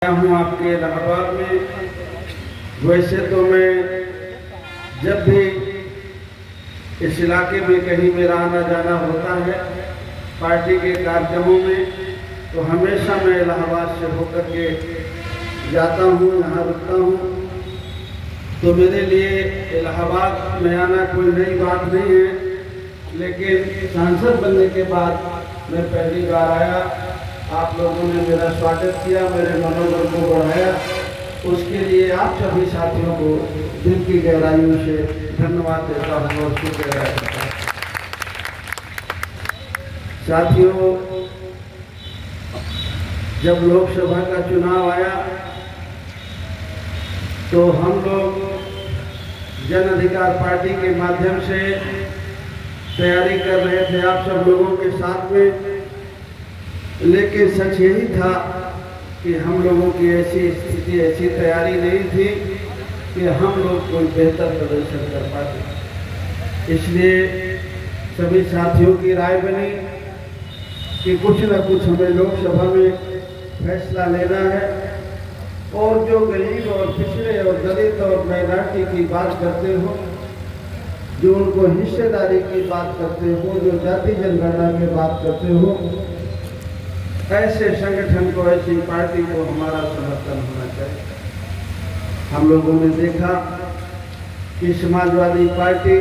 हूँ आपके इलाहाबाद में। वैसे तो मैं जब भी इस इलाके में कहीं मेरा आना जाना होता है पार्टी के कार्यक्रमों में, तो हमेशा मैं इलाहाबाद से होकर के जाता हूँ, यहाँ रुकता हूँ। तो मेरे लिए इलाहाबाद में आना कोई नई बात नहीं है, लेकिन सांसद बनने के बाद मैं पहली बार आया। आप लोगों ने मेरा स्वागत किया, मेरे मनोबल को बढ़ाया, उसके लिए आप सभी साथियों को दिल की गहराइयों से धन्यवाद देता हूँ और शुक्र अदा करता हूँ। साथियों, जब लोकसभा का चुनाव आया तो हम लोग जन अधिकार पार्टी के माध्यम से तैयारी कर रहे थे आप सब लोगों के साथ में, लेकिन सच यही था कि हम लोगों की ऐसी स्थिति, ऐसी तैयारी नहीं थी कि हम लोग कोई बेहतर प्रदर्शन कर पाते। इसलिए सभी साथियों की राय बनी कि कुछ न कुछ हमें लोकसभा में फैसला लेना है, और जो गरीब और पिछड़े और दलित और माइनॉरिटी की बात करते हो, जो उनको हिस्सेदारी की बात करते हो, जो जाति जनगणना की बात करते हो, ऐसे संगठन को, ऐसी पार्टी को हमारा समर्थन होना चाहिए। हम लोगों ने देखा कि समाजवादी पार्टी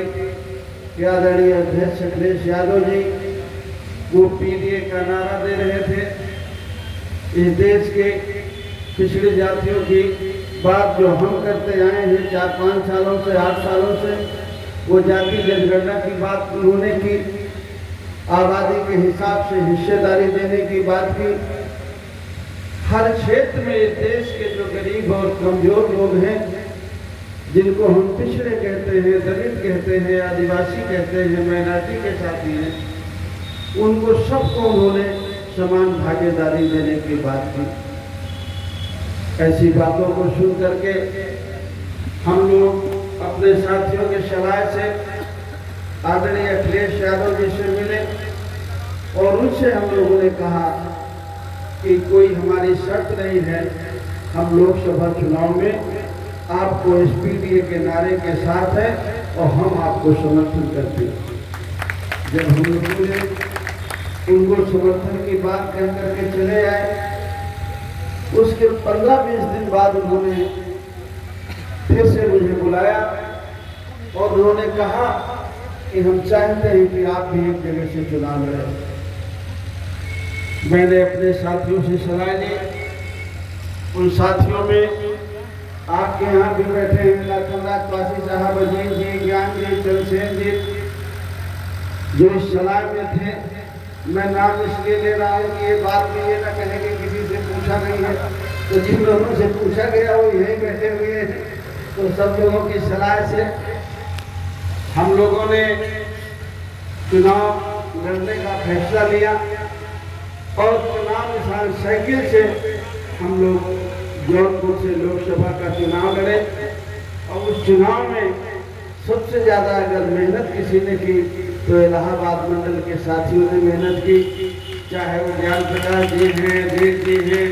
के आदरणीय अध्यक्ष अखिलेश यादव जी वो पीडीए का नारा दे रहे थे। इस देश के पिछड़ी जातियों की बात जो हम करते आए हैं 4-5 सालों से, 8 सालों से, वो जाति जनगणना की बात उन्होंने की, आबादी के हिसाब से हिस्सेदारी देने की बात की। हर क्षेत्र में इस देश के जो गरीब और कमजोर लोग हैं, जिनको हम पिछड़े कहते हैं, दलित कहते हैं, आदिवासी कहते हैं, माइनॉरिटी के साथी हैं, उनको सबको उन्होंने समान भागीदारी देने की बात की। ऐसी बातों को सुन करके हम लोग अपने साथियों के सलाह से आदरणीय अखिलेश यादव जी से मिले और उनसे हम लोगों ने कहा कि कोई हमारी शर्त नहीं है, हम लोकसभा चुनाव में आपको एसपीडीए के नारे के साथ है और हम आपको समर्थन करते हैं। जब हम लोगों ने उनको समर्थन की बात कह करके चले आए, उसके 15-20 दिन बाद उन्होंने फिर से मुझे बुलाया और उन्होंने कहा कि हम चाहते हैं कि आप भी एक जगह से चुनाव लड़ें। मैंने अपने साथियों से सलाह ली। उन साथियों में आपके यहाँ भी बैठे हैं लखननाथ पासी साहब, अजीत जी, ज्ञान जी, चंद्रसेन जी, जो इस सलाह में थे। मैं नाम इसलिए ले रहा हूँ कि ये बात में ये न कहें कि किसी से पूछा नहीं है, तो जिन लोगों से पूछा गया वो यहीं बैठे हुए हैं। तो सब लोगों की सलाह से हम लोगों ने चुनाव लड़ने का फैसला लिया और चुनाव निशान साइकिल से हम लोग जौनपुर से लोकसभा का चुनाव लड़े। और उस चुनाव में सबसे ज़्यादा अगर मेहनत किसी ने की तो इलाहाबाद मंडल के साथियों ने मेहनत की, चाहे वो ज्ञान प्रकाश जी हैं, देव जी हैं,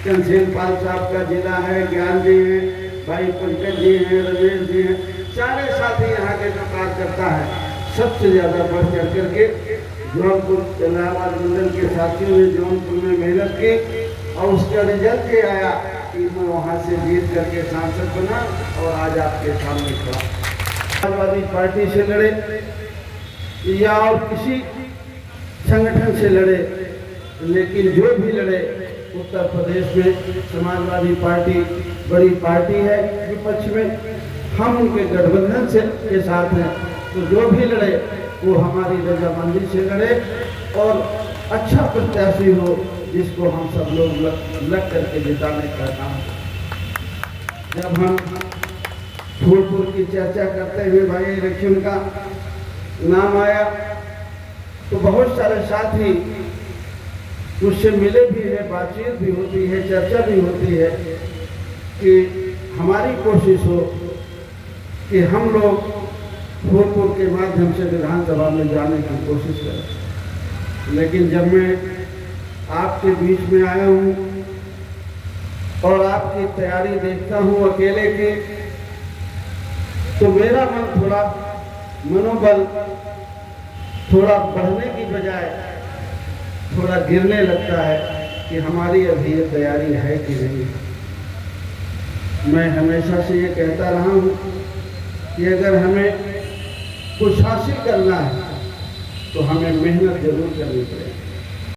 चंद्रसेन पाल साहब का जिला है, ज्ञान जी हैं, भाई पंकज जी हैं, रमेश जी हैं, सारे साथी यहाँ के जो कार्यकर्ता है, सबसे ज़्यादा बढ़ चढ़ करके जौनपुर इलाहाबाद मंडल के साथियों ने जौनपुर में मेहनत की और उसका रिजल्ट ये आया कि मैं वहाँ से जीत करके सांसद बना और आज आपके सामने खड़ा। समाजवादी पार्टी से लड़े या और किसी संगठन से लड़े, लेकिन जो भी लड़े, उत्तर प्रदेश में समाजवादी पार्टी बड़ी पार्टी है विपक्ष में, हम उनके गठबंधन से के साथ हैं। तो जो भी लड़े वो हमारी रजामंदी से लड़े और अच्छा प्रत्याशी हो जिसको हम सब लोग लग करके जिताने का काम। जब हम फूलपुर की चर्चा करते हुए भाई इलेक्शन का नाम आया तो बहुत सारे साथी मुझसे मिले भी हैं, बातचीत भी होती है, चर्चा भी होती है कि हमारी कोशिश हो कि हम लोग फूलपुर के माध्यम से विधानसभा में जाने की कोशिश करें। लेकिन जब मैं आपके बीच में आया हूँ और आपकी तैयारी देखता हूँ अकेले की, तो मेरा मन थोड़ा, मनोबल थोड़ा बढ़ने की बजाय थोड़ा गिरने लगता है कि हमारी अभी ये तैयारी है कि नहीं। मैं हमेशा से ये कहता रहा हूँ कि अगर हमें कुछ हासिल करना है तो हमें मेहनत जरूर करनी पड़ेगी।